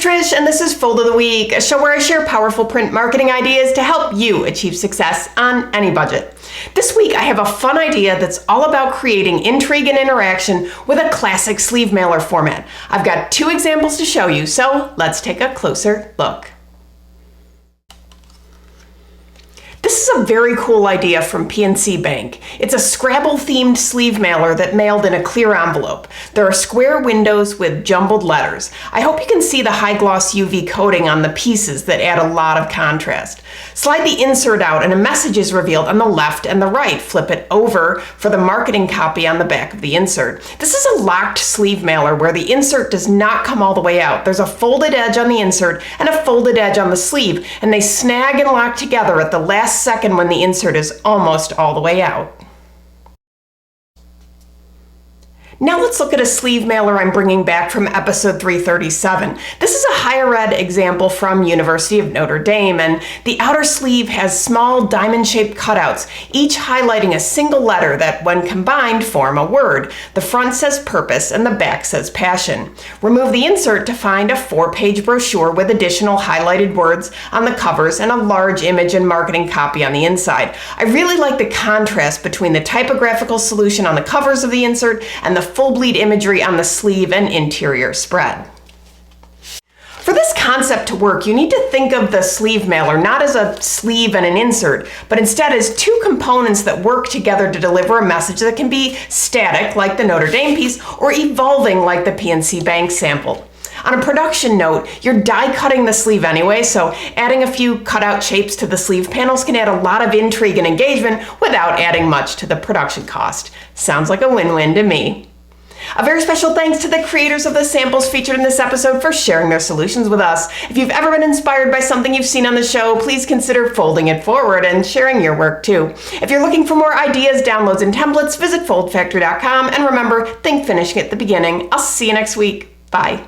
Trish, and this is Fold of the Week, a show where I share powerful print marketing ideas to help you achieve success on any budget. This week, I have a fun idea that's all about creating intrigue and interaction with a classic sleeve mailer format. I've got 2 examples to show you, so let's take a closer look. This is a very cool idea from PNC Bank. It's a Scrabble-themed sleeve mailer that mailed in a clear envelope. There are square windows with jumbled letters. I hope you can see the high-gloss UV coating on the pieces that add a lot of contrast. Slide the insert out and a message is revealed on the left and the right. Flip it over for the marketing copy on the back of the insert. This is a locked sleeve mailer where the insert does not come all the way out. There's a folded edge on the insert and a folded edge on the sleeve, and they snag and lock together at the last second when the insert is almost all the way out. Now let's look at a sleeve mailer I'm bringing back from episode 337. This is a higher ed example from University of Notre Dame, and the outer sleeve has small diamond-shaped cutouts, each highlighting a single letter that, when combined, form a word. The front says purpose and the back says passion. Remove the insert to find a 4-page brochure with additional highlighted words on the covers and a large image and marketing copy on the inside. I really like the contrast between the typographical solution on the covers of the insert and the full bleed imagery on the sleeve and interior spread. For this concept to work, you need to think of the sleeve mailer not as a sleeve and an insert, but instead as 2 components that work together to deliver a message that can be static, like the Notre Dame piece, or evolving, like the PNC Bank sample. On a production note, you're die cutting the sleeve anyway, so adding a few cutout shapes to the sleeve panels can add a lot of intrigue and engagement without adding much to the production cost. Sounds like a win-win to me. A very special thanks to the creators of the samples featured in this episode for sharing their solutions with us. If you've ever been inspired by something you've seen on the show, please consider folding it forward and sharing your work too. If you're looking for more ideas, downloads, and templates, visit foldfactory.com, and remember, think finishing at the beginning. I'll see you next week. Bye.